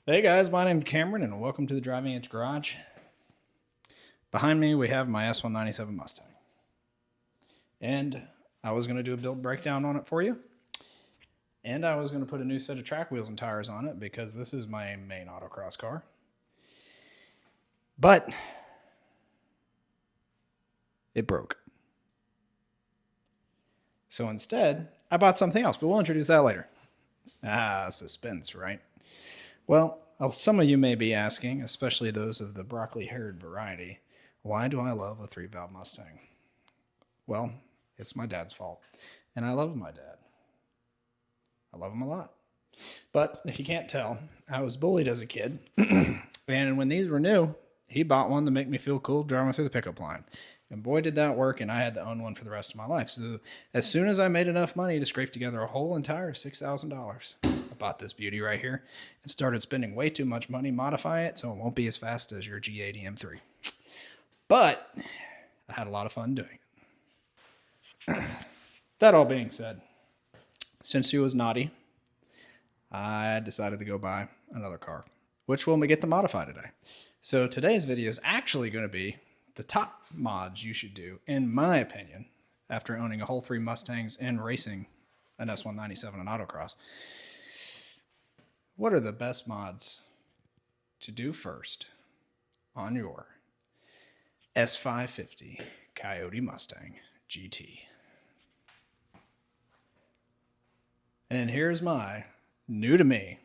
Hey guys, my name's Cameron and welcome to the Driving Edge Garage. Behind me we have my S197 Mustang. And I was going to do a build breakdown on it for you. And I was going to put a new set of track wheels and tires on it because this is my main autocross car. But it broke. So instead, I bought something else, but we'll introduce that later. Suspense, right? Well, some of you may be asking, especially those of the broccoli-haired variety, why do I love a 3-valve Mustang? Well, it's my dad's fault, and I love my dad. I love him a lot. But if you can't tell, I was bullied as a kid, and when these were new, he bought one to make me feel cool driving through the pickup line. And boy, did that work, and I had to own one for the rest of my life. So as soon as I made enough money to scrape together a whole entire $6,000, I bought this beauty right here and started spending way too much money modifying it so it won't be as fast as your G80 M3. But I had a lot of fun doing it. That all being said, since she was naughty, I decided to go buy another car, which we'll get to modify today. So today's video is actually going to be the top mods you should do, in my opinion, after owning a whole 3 Mustangs and racing an S197 in autocross. What are the best mods to do first on your S550 Coyote Mustang GT? And here's my new to me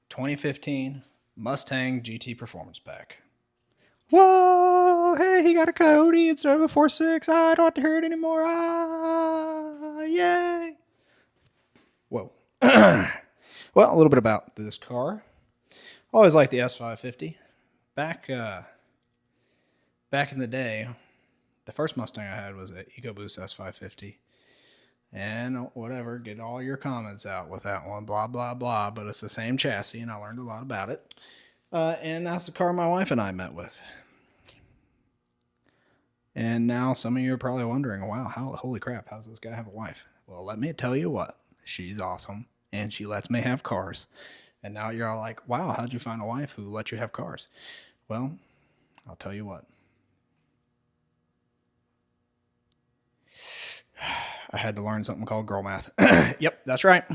2015 Mustang GT Performance Pack. Whoa, hey, he got a Coyote instead of a 4.6. I don't have to hear it anymore. Yay. Whoa. Well, a little bit about this car. Always liked the S550. Back in the day, the first Mustang I had was an EcoBoost S550. And whatever, get all your comments out with that one, blah, blah, blah. But it's the same chassis, and I learned a lot about it. And that's the car my wife and I met with. And now some of you are probably wondering, wow, holy crap, how does this guy have a wife? Well, let me tell you what, she's awesome, and she lets me have cars. And now you're all like, wow, how'd you find a wife who lets you have cars? Well, I'll tell you what. I had to learn something called girl math. Yep, that's right.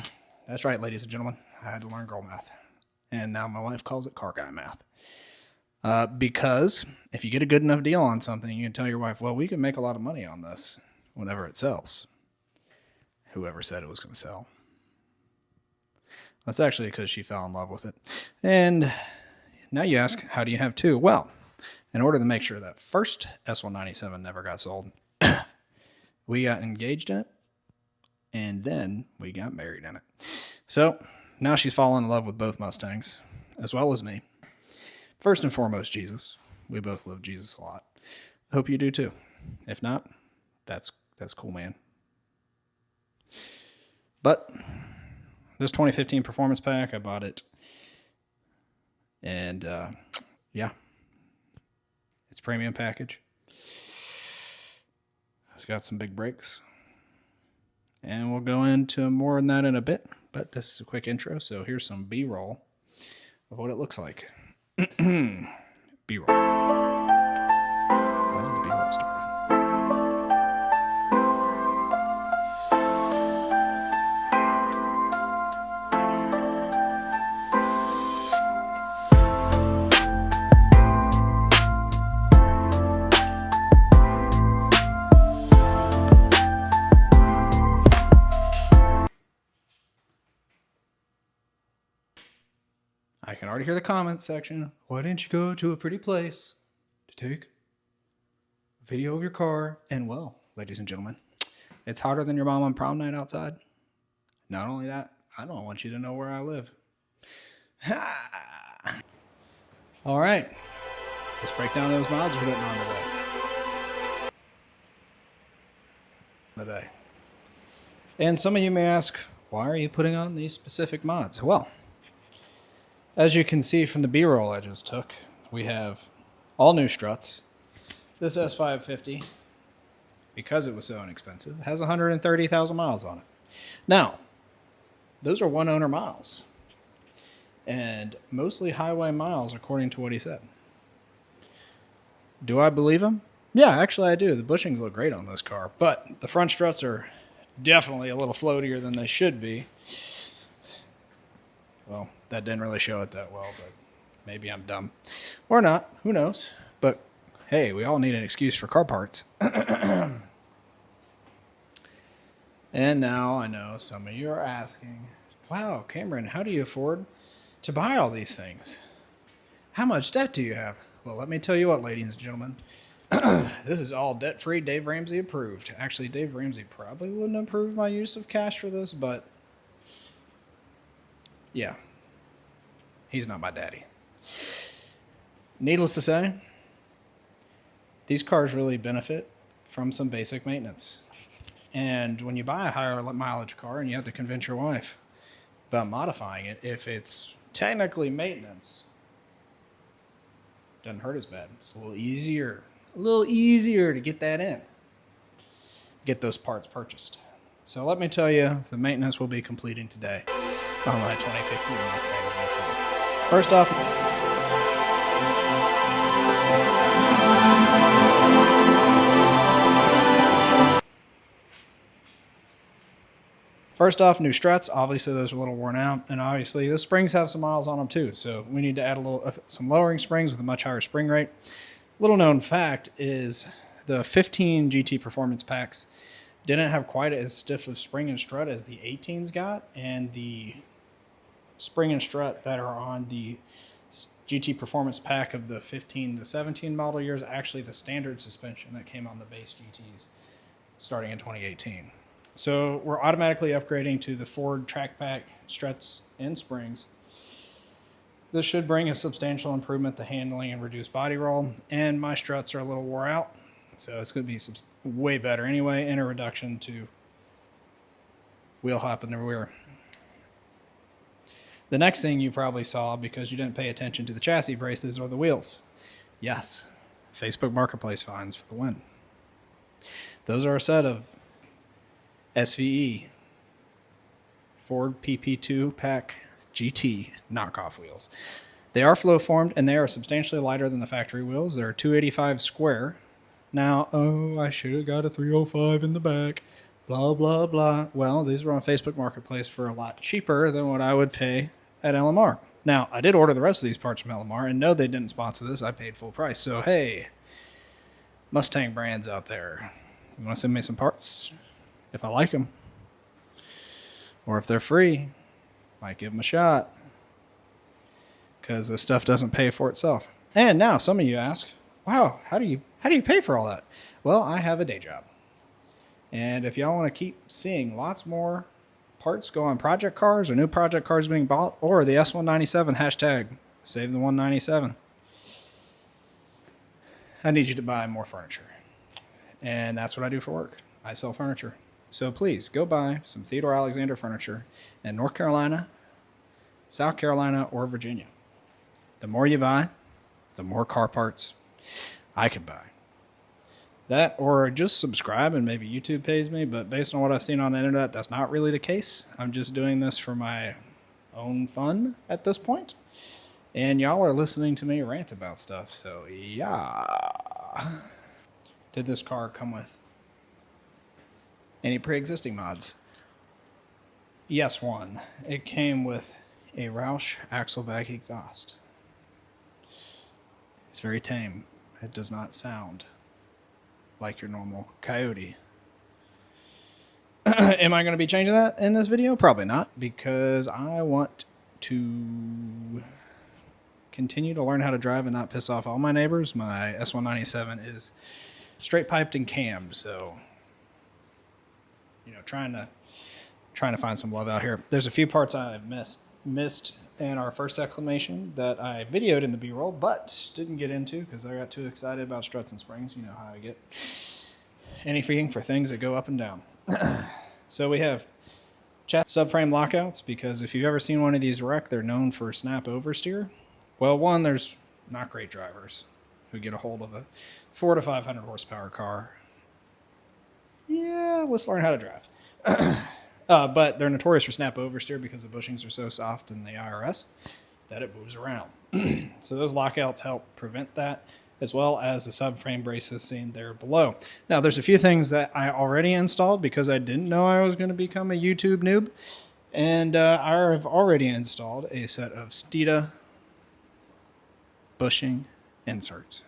That's right, ladies and gentlemen. I had to learn girl math. And now my wife calls it car guy math. Because if you get a good enough deal on something, you can tell your wife, well, we can make a lot of money on this whenever it sells. Whoever said it was going to sell. That's actually because she fell in love with it. And now you ask, how do you have 2? Well, in order to make sure that first S197 never got sold, we got engaged in it, and then we got married in it. So now she's fallen in love with both Mustangs, as well as me. First and foremost, Jesus. We both love Jesus a lot. I hope you do too. If not, that's cool, man. But this 2015 Performance Pack, I bought it. And yeah, it's a premium package. It's got some big brakes. And we'll go into more on that in a bit. But this is a quick intro, so here's some B-roll of what it looks like. B-roll. Why isn't the B-roll started? I can already hear the comment section. Why didn't you go to a pretty place to take a video of your car? And well, ladies and gentlemen, it's hotter than your mom on prom night outside. Not only that, I don't want you to know where I live. All right, let's break down those mods we're putting on today. And some of you may ask, why are you putting on these specific mods? Well, as you can see from the B-roll I just took, we have all new struts. This S550, because it was so inexpensive, has 130,000 miles on it. Now, those are one-owner miles. and mostly highway miles, according to what he said. Do I believe him? Yeah, actually I do. The bushings look great on this car, but the front struts are definitely a little floatier than they should be. Well, that didn't really show it that well, but maybe I'm dumb. Or not. Who knows? But hey, we all need an excuse for car parts. And now I know some of you are asking, wow, Cameron, how do you afford to buy all these things? How much debt do you have? Well, let me tell you what, ladies and gentlemen. This is all debt-free, Dave Ramsey approved. Actually, Dave Ramsey probably wouldn't approve my use of cash for this, but yeah, he's not my daddy. Needless to say, these cars really benefit from some basic maintenance. And when you buy a higher mileage car and you have to convince your wife about modifying it, if it's technically maintenance, it doesn't hurt as bad. It's a little easier to get that in. Get those parts purchased. So let me tell you, the maintenance will be completing today on my 2015 Mustang GT. First off, new struts. Obviously, those are a little worn out, and obviously, the springs have some miles on them too. So we need to add some lowering springs with a much higher spring rate. Little known fact is the 15 GT Performance packs didn't have quite as stiff of spring and strut as the 18s got, and the spring and strut that are on the GT Performance pack of the 15 to 17 model years actually the standard suspension that came on the base GTs starting in 2018. So we're automatically upgrading to the Ford Track Pack struts and springs. This should bring a substantial improvement to handling and reduce body roll, and my struts are a little wore out, so it's going to be way better anyway, and a reduction to wheel hop in the rear. The next thing you probably saw, because you didn't pay attention to the chassis braces, are the wheels. Yes, Facebook Marketplace finds for the win. Those are a set of SVE Ford PP2 pack GT knockoff wheels. They are flow formed and they are substantially lighter than the factory wheels. They're 285 square. Now, I should have got a 305 in the back. Blah, blah, blah. Well, these were on Facebook Marketplace for a lot cheaper than what I would pay at LMR. Now, I did order the rest of these parts from LMR, and no, they didn't sponsor this. I paid full price. So, hey, Mustang brands out there, you want to send me some parts? If I like them. Or if they're free, might give them a shot. Because this stuff doesn't pay for itself. And now some of you ask, wow, how do you pay for all that? Well, I have a day job. And if y'all want to keep seeing lots more parts go on project cars or new project cars being bought, or the S197 hashtag save the 197, I need you to buy more furniture. And that's what I do for work. I sell furniture. So please go buy some Theodore Alexander furniture in North Carolina, South Carolina, or Virginia. The more you buy, the more car parts I can buy. That, or just subscribe and maybe YouTube pays me, but based on what I've seen on the internet, that's not really the case. I'm just doing this for my own fun at this point. And y'all are listening to me rant about stuff, so yeah. Did this car come with any pre-existing mods? Yes, one. It came with a Roush axle bag exhaust. It's very tame. It does not sound like your normal Coyote. Am I going to be changing that in this video? Probably not, because I want to continue to learn how to drive and not piss off all my neighbors. My S197 is straight piped and cammed, so trying to find some love out here. There's a few parts I've missed in our first exclamation that I videoed in the B-roll, but didn't get into because I got too excited about struts and springs. You know how I get. Anything for things that go up and down. So we have subframe lockouts, because if you've ever seen one of these wreck, they're known for snap oversteer. Well, one, there's not great drivers who get a hold of a 400 to 500 horsepower car. Yeah, let's learn how to drive. But they're notorious for snap oversteer because the bushings are so soft in the IRS. that it moves around. So those lockouts help prevent that, as well as the subframe braces seen there below. Now, there's a few things that I already installed because I didn't know I was going to become a YouTube noob. And I have already installed a set of Steeda bushing inserts,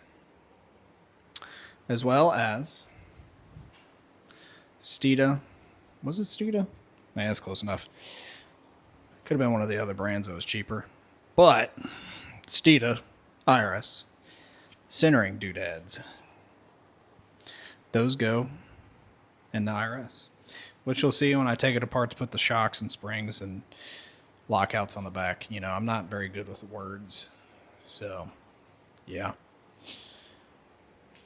as well as Steeda. Was it Steeda? Man, that's close enough. Could have been one of the other brands that was cheaper. But Steeda IRS centering doodads. Those go in the IRS, which you'll see when I take it apart to put the shocks and springs and lockouts on the back. You know, I'm not very good with words. So, yeah.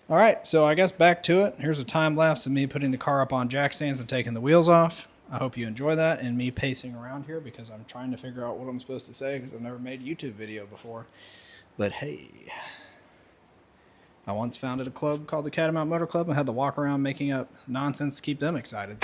All right, so I guess back to it. Here's a time lapse of me putting the car up on jack stands and taking the wheels off. I hope you enjoy that, and me pacing around here because I'm trying to figure out what I'm supposed to say because I've never made a YouTube video before. But hey, I once founded a club called the Catamount Motor Club and had to walk around making up nonsense to keep them excited.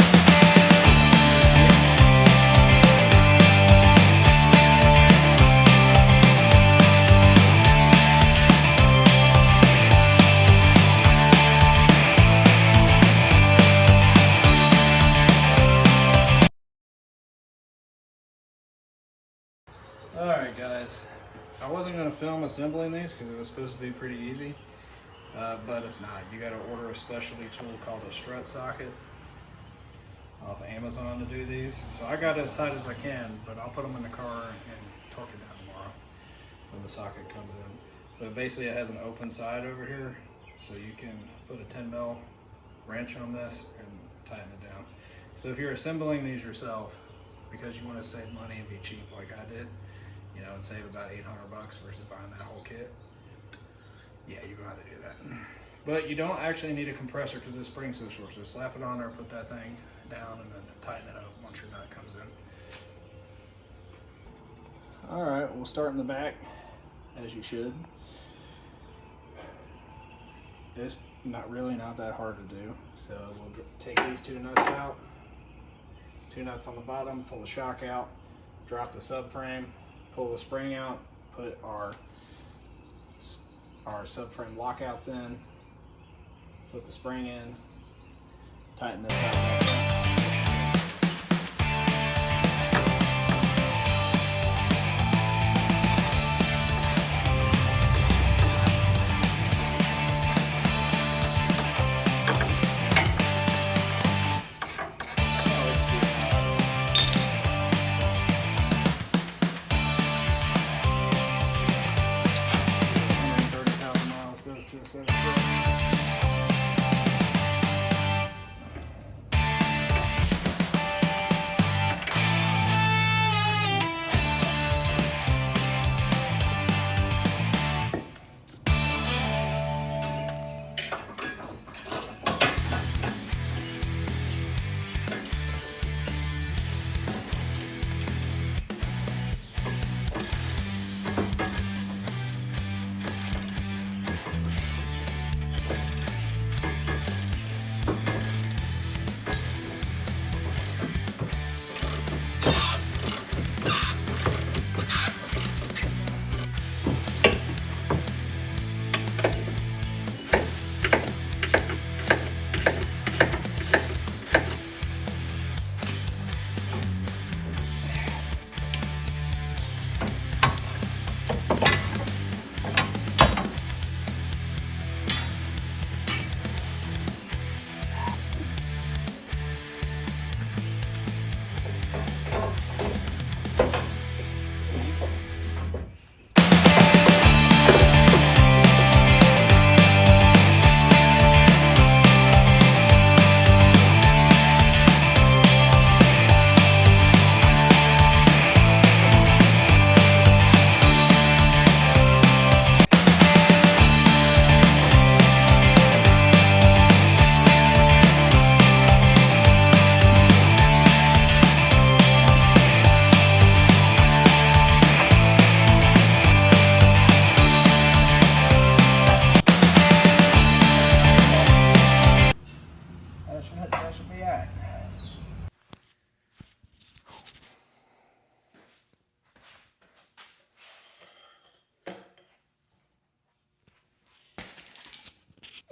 Alright guys, I wasn't going to film assembling these because it was supposed to be pretty easy, but it's not. You got to order a specialty tool called a strut socket off Amazon to do these. So I got it as tight as I can, but I'll put them in the car and torque it down tomorrow when the socket comes in. But basically it has an open side over here, so you can put a 10 mil wrench on this and tighten it down. So if you're assembling these yourself, because you want to save money and be cheap like I did, you know, and save about $800 versus buying that whole kit, yeah, you know how to do that. But you don't actually need a compressor because the spring's so short. So slap it on there, put that thing down, and then tighten it up once your nut comes in. All right, we'll start in the back, as you should. It's not that hard to do. So we'll take these two nuts out. Two nuts on the bottom, pull the shock out, drop the subframe, pull the spring out, put our subframe lockouts in, put the spring in, tighten this up.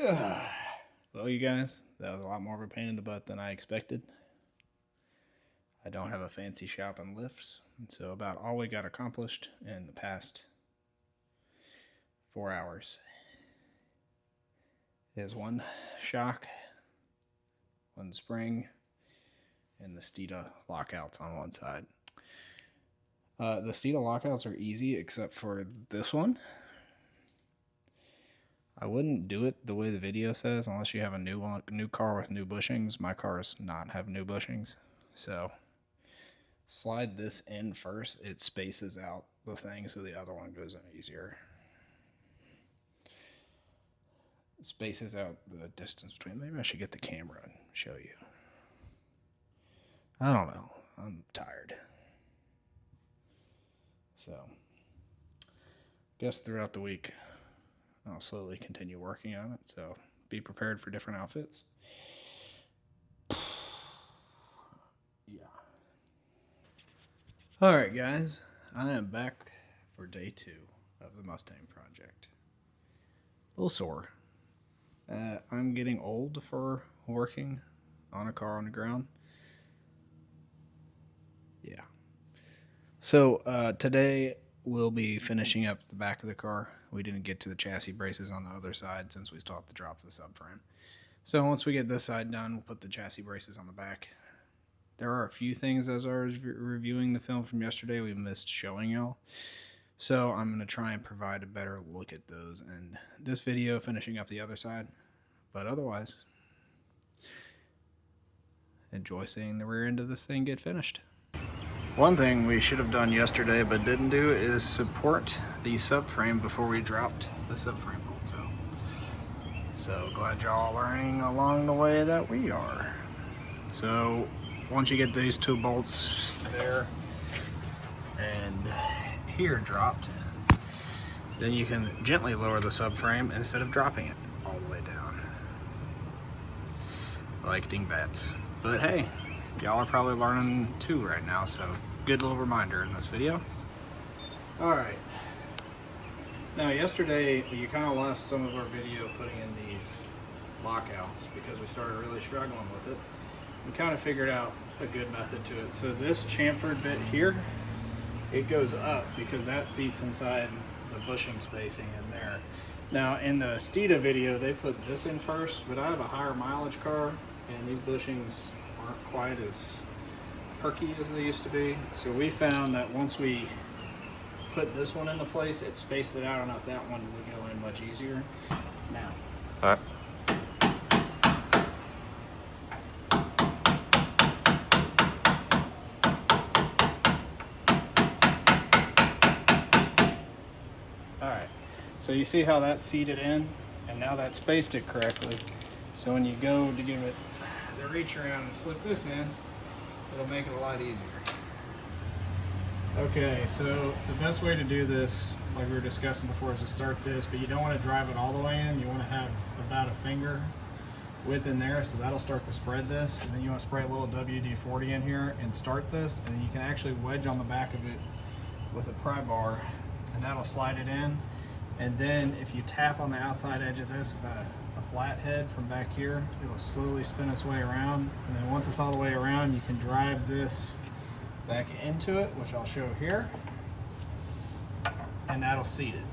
Well, you guys, that was a lot more of a pain in the butt than I expected. I don't have a fancy shop and lifts, and so about all we got accomplished in the past 4 hours is one shock, one spring, and the Steeda lockouts on one side. The Steeda lockouts are easy except for this one. I wouldn't do it the way the video says unless you have a new car with new bushings. My cars not have new bushings, so slide this in first. It spaces out the thing so the other one goes in easier. It spaces out the distance between. Maybe I should get the camera and show you. I don't know. I'm tired. So, guess throughout the week I'll slowly continue working on it. So, be prepared for different outfits. Yeah. Alright guys, I am back for day 2 of the Mustang project. A little sore. I'm getting old for working on a car on the ground. Yeah. So today we'll be finishing up the back of the car. We didn't get to the chassis braces on the other side since we still have to drop the subframe. So once we get this side done, we'll put the chassis braces on the back. There are a few things as I was reviewing the film from yesterday we missed showing y'all. So I'm going to try and provide a better look at those in this video, finishing up the other side. But otherwise, enjoy seeing the rear end of this thing get finished. One thing we should have done yesterday but didn't do is support the subframe before we dropped the subframe bolts out. So glad y'all are learning along the way that we are. So once you get these 2 bolts there and here dropped, then you can gently lower the subframe instead of dropping it all the way down like dingbats. But hey, y'all are probably learning too right now, so good little reminder in this video. Alright, now yesterday you kind of lost some of our video putting in these lockouts because we started really struggling with it. We kind of figured out a good method to it. So this chamfered bit here, it goes up because that seats inside the bushing spacing in there. Now in the Steeda video they put this in first, but I have a higher mileage car and these bushings aren't quite as perky as they used to be. So we found that once we put this one into place, it spaced it out enough that one would go in much easier. Now. All right. Alright, so you see how that's seated in, and now that spaced it correctly. So when you go to give it the reach around and slip this in, it'll make it a lot easier. Okay, so the best way to do this, like we were discussing before, is to start this, but you don't want to drive it all the way in. You want to have about a finger width in there, so that'll start to spread this. And then you want to spray a little WD-40 in here and start this, and then you can actually wedge on the back of it with a pry bar, and that'll slide it in. And then if you tap on the outside edge of this with a flat head from back here, it'll slowly spin its way around. And then once it's all the way around, you can drive this back into it, which I'll show here, and that'll seat it.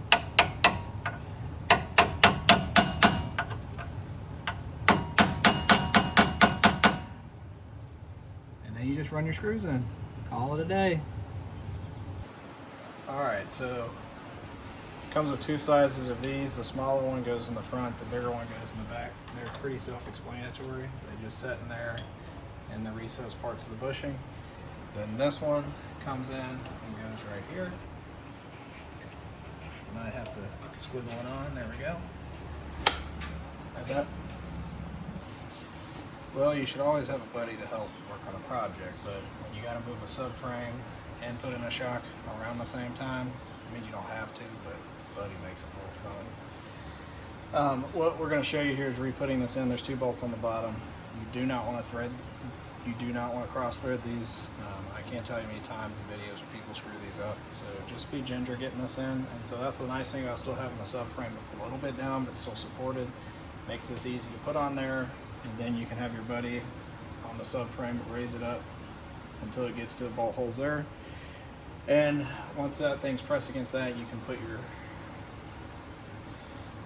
And then you just run your screws in. Call it a day. Alright, so it comes with 2 sizes of these. The smaller one goes in the front, the bigger one goes in the back. They're pretty self-explanatory. They just sit in there in the recessed parts of the bushing. Then this one comes in and goes right here. I might have to squiggle it on. There we go. Like that. Well, you should always have a buddy to help work on a project, but when you got to move a subframe and put in a shock around the same time, I mean, you don't have to, but buddy makes it more fun. What we're going to show you here is re-putting this in. There's 2 bolts on the bottom. You do not want to thread. You do not want to cross thread these. I can't tell you how many times in videos where people screw these up. So just be ginger getting this in. And so that's the nice thing about still having the subframe a little bit down, but still supported. Makes this easy to put on there, and then you can have your buddy on the subframe raise it up until it gets to the bolt holes there. And once that thing's pressed against that, you can put your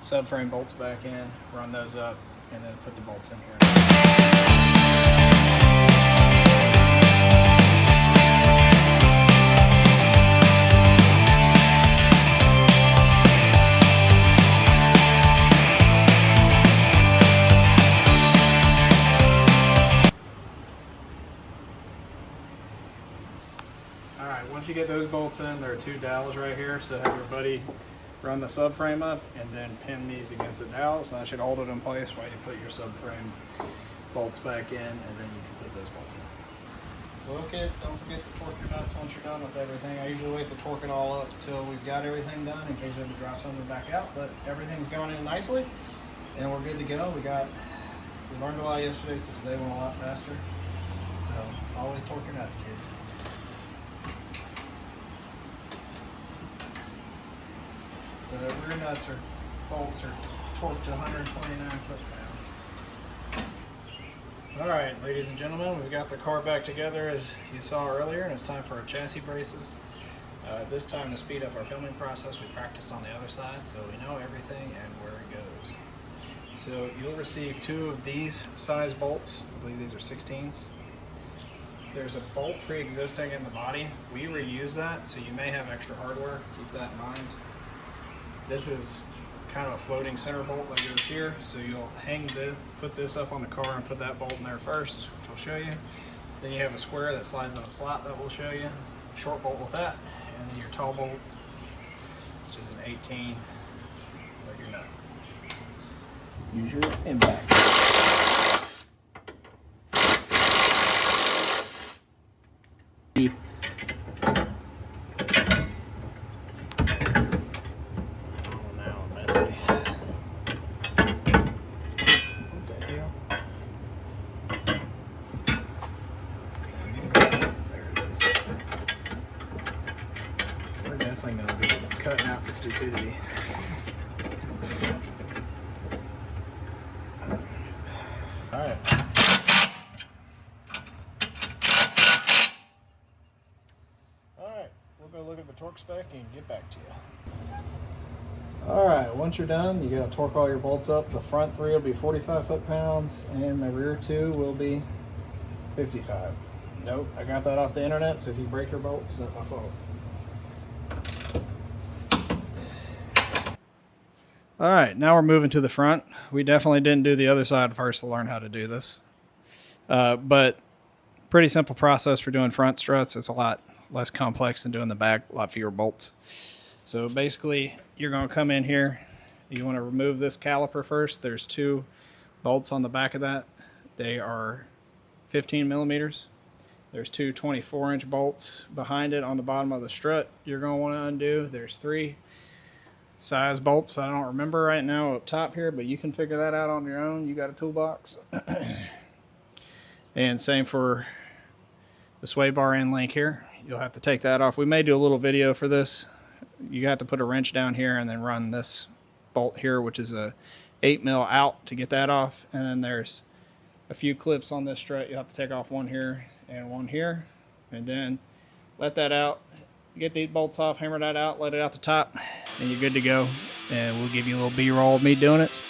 subframe bolts back in, run those up, and then put the bolts in here. Alright, once you get those bolts in, there are two dowels right here, so have your buddy run the subframe up and then pin these against the dowels, and that should hold it in place while you put your subframe bolts back in, and then you can put those bolts in. Okay, don't forget to torque your nuts once you're done with everything. I usually wait to torque it all up until we've got everything done in case we have to drop something back out, but everything's going in nicely and we're good to go. We learned a lot yesterday, so today went a lot faster. So always torque your nuts, kids. The rear nuts or bolts are torqued to 129 foot-pounds. Alright, ladies and gentlemen, we've got the car back together as you saw earlier, and it's time for our chassis braces. This time, to speed up our filming process, we practiced on the other side so we know everything and where it goes. So you'll receive two of these size bolts. I believe these are 16s. There's a bolt pre-existing in the body. We reuse that, so you may have extra hardware. Keep that in mind. This is kind of a floating center bolt that goes here, so you'll put this up on the car and put that bolt in there first, which will show you. Then you have a square that slides on a slot that will show you. Short bolt with that, and then your tall bolt, which is an 18, like your nut. Use your impact. Cutting out the stupidity. Alright. Alright, we'll go look at the torque spec and get back to you. Alright, once you're done, you gotta torque all your bolts up. The front three will be 45 foot-pounds and the rear two will be 55. Nope, I got that off the internet, so if you break your bolt, it's not my fault. All right, now we're moving to the front. We definitely didn't do the other side first to learn how to do this. But pretty simple process for doing front struts. It's a lot less complex than doing the back, a lot fewer bolts. So basically, you're going to come in here. You want to remove this caliper first. There's two bolts on the back of that. They are 15 millimeters. There's two 24-inch bolts behind it on the bottom of the strut you're going to want to undo. There's three size bolts I don't remember right now up top here, but you can figure that out on your own. You got a toolbox. And same for the sway bar end link here. You'll have to take that off. We may do a little video for this. You have to put a wrench down here and then run this bolt here, which is a 8 mil out to get that off. And then there's a few clips on this strut. You'll have to take off one here and one here, and then let that out. Get these bolts off, hammer that out, let it out the top, and you're good to go. And we'll give you a little B-roll of me doing it.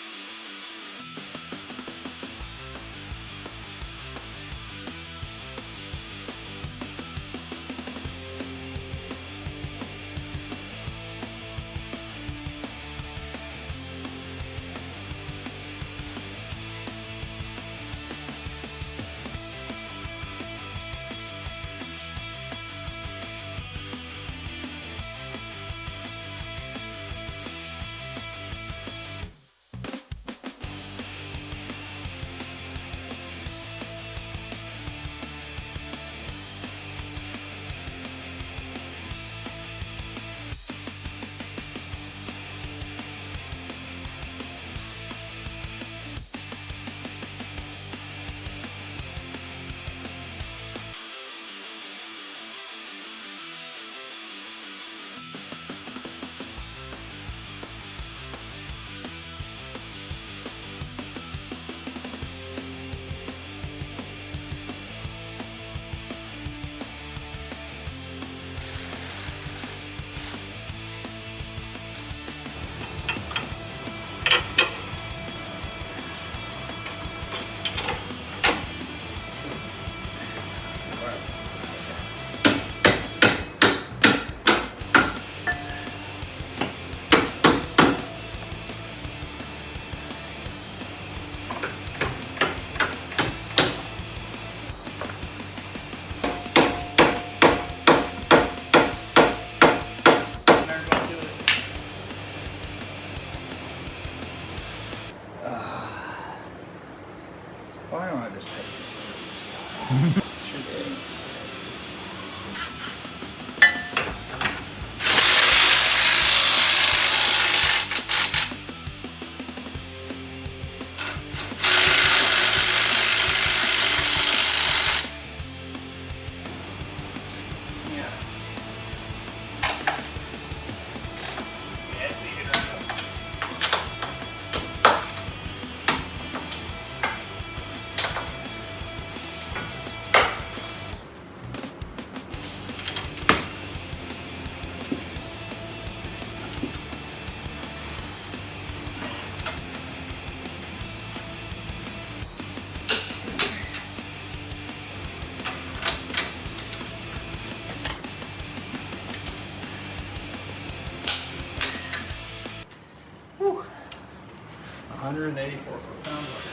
184 foot-pounds lighter.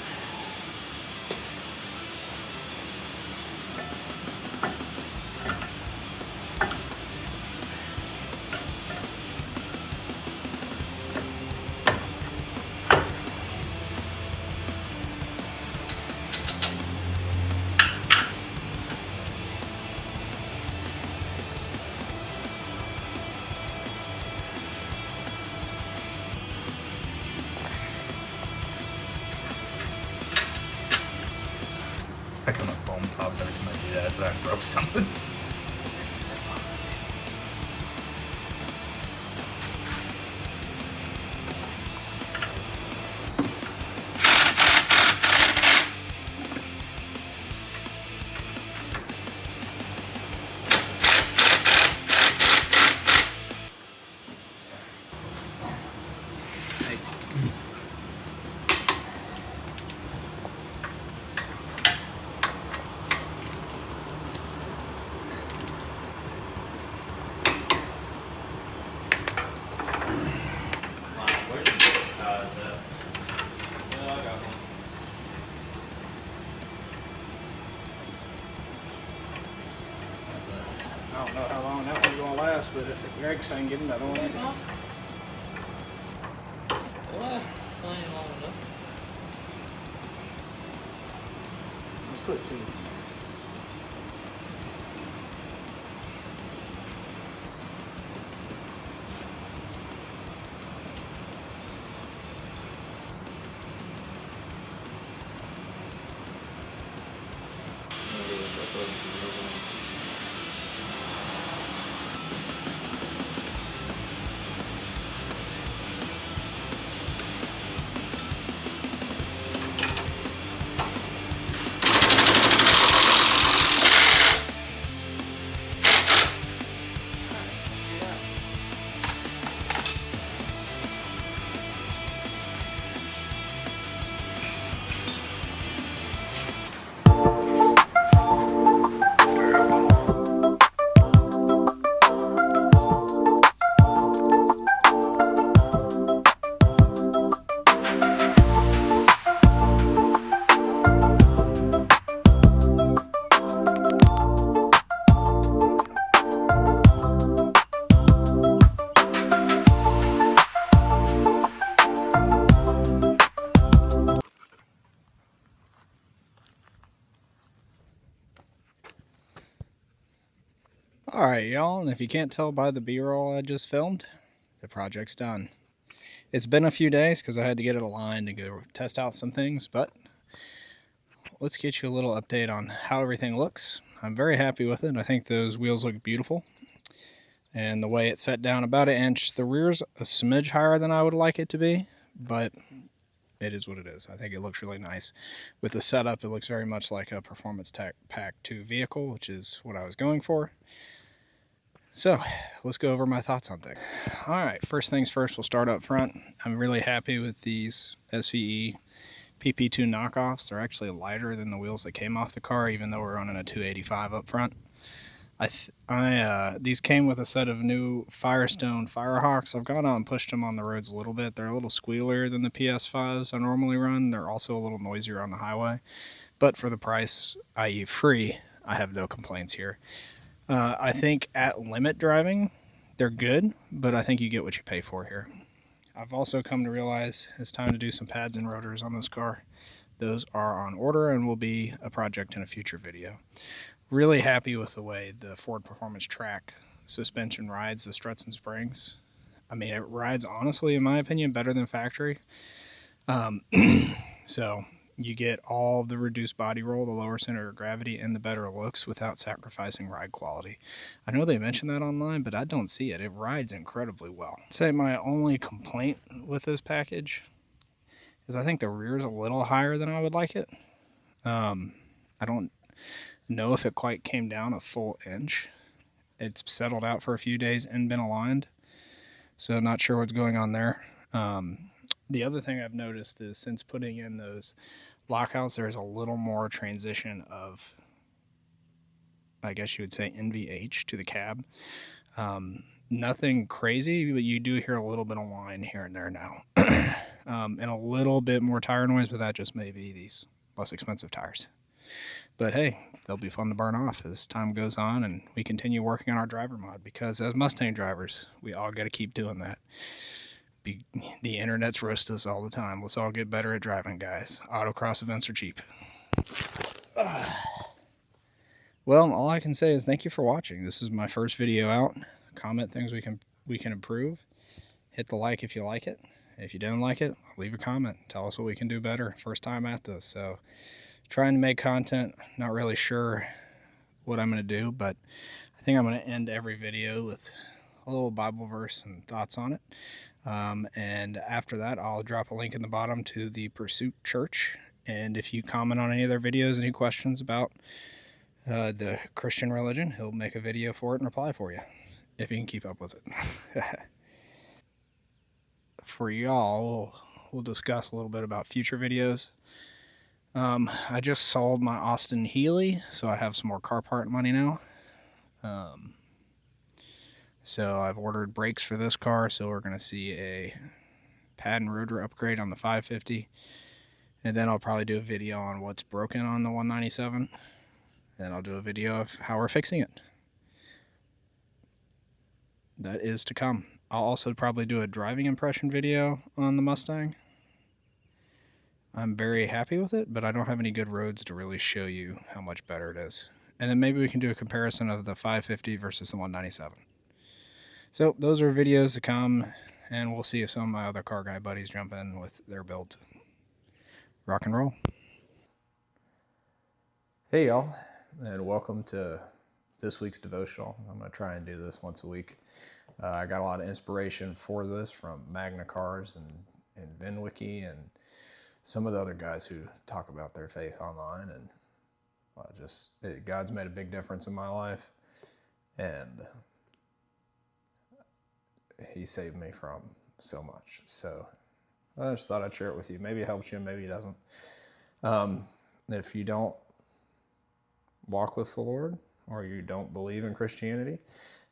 I come up foam pops every time I do that, so I broke something. I don't know how long that one's gonna last, but if it breaks, I can get another one. It lasts plenty long enough. Let's put two. Alright, y'all, and if you can't tell by the B-roll I just filmed, the project's done. It's been a few days because I had to get it aligned and go test out some things, but let's get you a little update on how everything looks. I'm very happy with it. I think those wheels look beautiful. And the way it's set down about 1 inch. The rear's a smidge higher than I would like it to be, but it is what it is. I think it looks really nice. With the setup, it looks very much like a Performance Pack 2 vehicle, which is what I was going for. So, let's go over my thoughts on things. Alright, first things first, we'll start up front. I'm really happy with these SVE PP2 knockoffs. They're actually lighter than the wheels that came off the car, even though we're running a 285 up front. These came with a set of new Firestone Firehawks. I've gone out and pushed them on the roads a little bit. They're a little squealier than the PS5s I normally run. They're also a little noisier on the highway. But for the price, i.e. free, I have no complaints here. I think at limit driving, they're good, but I think you get what you pay for here. I've also come to realize it's time to do some pads and rotors on this car. Those are on order and will be a project in a future video. Really happy with the way the Ford Performance Track suspension rides the struts and springs. I mean, it rides, honestly, in my opinion, better than factory. So you get all the reduced body roll, the lower center of gravity, and the better looks without sacrificing ride quality. I know they mentioned that online, but I don't see it. It rides incredibly well. I'd say my only complaint with this package is I think the rear is a little higher than I would like it. I don't know if it quite came down a full inch. It's settled out for a few days and been aligned, so not sure what's going on there. The other thing I've noticed is since putting in those lockouts, there's a little more transition of, I guess you would say, NVH to the cab. Nothing crazy, but you do hear a little bit of whine here and there now. and a little bit more tire noise, but that just may be these less expensive tires. But hey, they'll be fun to burn off as time goes on and we continue working on our driver mod, because as Mustang drivers, we all got to keep doing that. The internet's roast us all the time. Let's all get better at driving, guys. Autocross events are cheap. Well, all I can say is thank you for watching. This is my first video out. Comment things we can improve. Hit the like if you like it. If you don't like it, leave a comment. Tell us what we can do better. First time at this, so trying to make content. Not really sure what I'm going to do, but I think I'm going to end every video with a little Bible verse and thoughts on it. And after that, I'll drop a link in the bottom to the Pursuit Church. And if you comment on any of their videos, any questions about the Christian religion, he'll make a video for it and reply for you, if he can keep up with it. For y'all, we'll discuss a little bit about future videos. I just sold my Austin Healey, so I have some more car part money now. So I've ordered brakes for this car, so we're going to see a pad and rotor upgrade on the 550. And then I'll probably do a video on what's broken on the 197. And I'll do a video of how we're fixing it. That is to come. I'll also probably do a driving impression video on the Mustang. I'm very happy with it, but I don't have any good roads to really show you how much better it is. And then maybe we can do a comparison of the 550 versus the 197. So those are videos to come, and we'll see if some of my other car guy buddies jump in with their builds. Rock and roll. Hey y'all, and welcome to this week's devotional. I'm going to try and do this once a week. I got a lot of inspiration for this from Magna Cars and VinWiki and some of the other guys who talk about their faith online. And God's made a big difference in my life, and he saved me from so much. So I just thought I'd share it with you. Maybe it helps you, maybe it doesn't. If you don't walk with the Lord, or you don't believe in Christianity,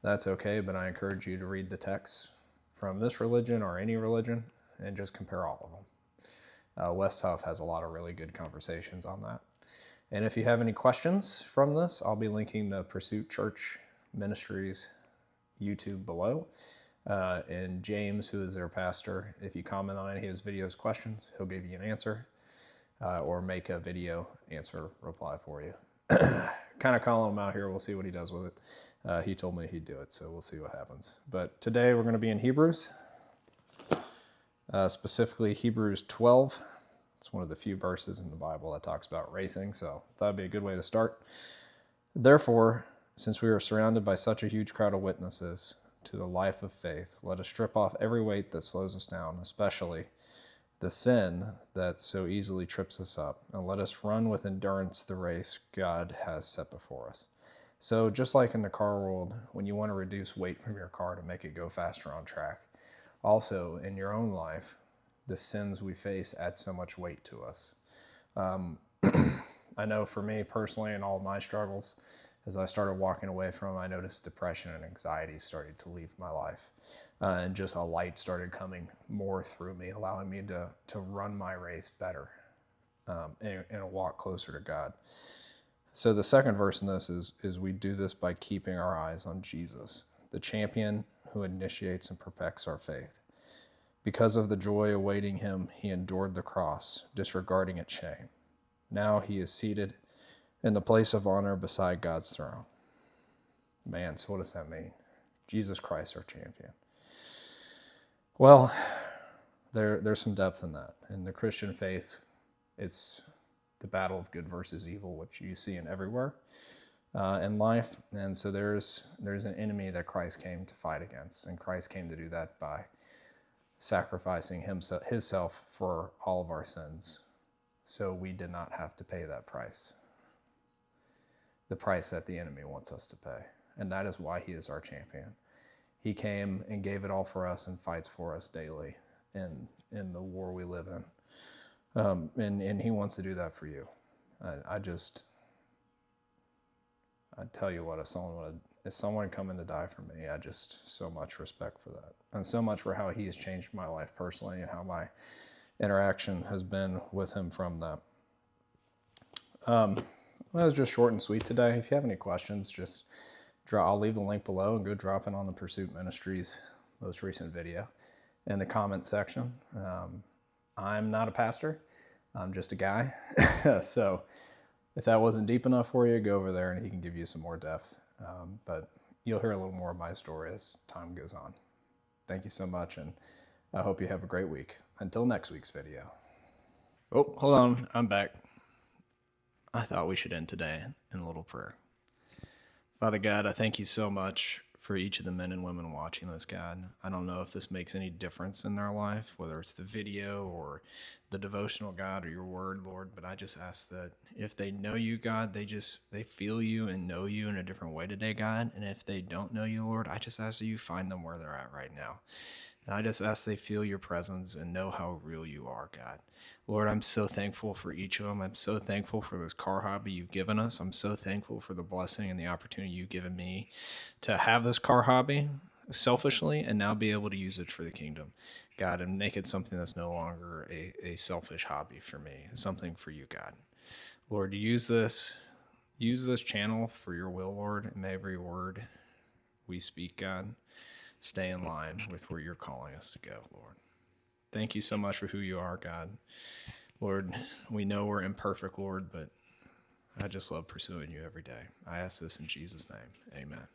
that's okay, but I encourage you to read the texts from this religion or any religion and just compare all of them. West Huff has a lot of really good conversations on that. And if you have any questions from this, I'll be linking the Pursuit Church Ministries YouTube below. And James, who is their pastor, if you comment on any of his videos questions, he'll give you an answer or make a video answer reply for you. Kind of calling him out here. We'll see what he does with it. He told me he'd do it, so we'll see what happens. But today we're going to be in Hebrews, specifically Hebrews 12. It's one of the few verses in the Bible that talks about racing, so I thought it'd be a good way to start. Therefore, since we are surrounded by such a huge crowd of witnesses to the life of faith, let us strip off every weight that slows us down, especially the sin that so easily trips us up, and let us run with endurance the race God has set before us. So just like in the car world, when you want to reduce weight from your car to make it go faster on track, also in your own life, the sins we face add so much weight to us. I know for me personally, in all of my struggles, as I started walking away from them, I noticed depression and anxiety started to leave my life. And just a light started coming more through me, allowing me to run my race better and walk closer to God. So the second verse in this is we do this by keeping our eyes on Jesus, the champion who initiates and perfects our faith. Because of the joy awaiting him, he endured the cross, disregarding its shame. Now he is seated in the place of honor beside God's throne. Man, so what does that mean? Jesus Christ, our champion. Well, there's some depth in that. In the Christian faith, it's the battle of good versus evil, which you see in everywhere in life. And so there's an enemy that Christ came to fight against, and Christ came to do that by sacrificing himself for all of our sins, so we did not have to pay that price, the price that the enemy wants us to pay. And that is why he is our champion. He came and gave it all for us and fights for us daily in the war we live in. And he wants to do that for you. I tell you what, if someone coming to die for me, I just so much respect for that, and so much for how he has changed my life personally, and how interaction has been with him from that. That was just short and sweet today. If you have any questions, just I'll leave the link below and go drop it on the Pursuit Ministries most recent video in the comment section. I'm not a pastor. I'm just a guy. So if that wasn't deep enough for you, go over there and he can give you some more depth. But you'll hear a little more of my story as time goes on. Thank you so much, and I hope you have a great week. Until next week's video. Oh, hold on. I'm back. I thought we should end today in a little prayer. Father God, I thank you so much for each of the men and women watching this, God. I don't know if this makes any difference in their life, whether it's the video or the devotional, God, or your word, Lord, but I just ask that if they know you, God, they feel you and know you in a different way today, God. And if they don't know you, Lord, I just ask that you find them where they're at right now. And I just ask they feel your presence and know how real you are, God. Lord, I'm so thankful for each of them. I'm so thankful for this car hobby you've given us. I'm so thankful for the blessing and the opportunity you've given me to have this car hobby selfishly and now be able to use it for the kingdom, God, and make it something that's no longer a selfish hobby for me, something for you, God. Lord, use this channel for your will, Lord, and may every word we speak, God, stay in line with where you're calling us to go, Lord. Thank you so much for who you are, God. Lord, we know we're imperfect, Lord, but I just love pursuing you every day. I ask this in Jesus' name. Amen.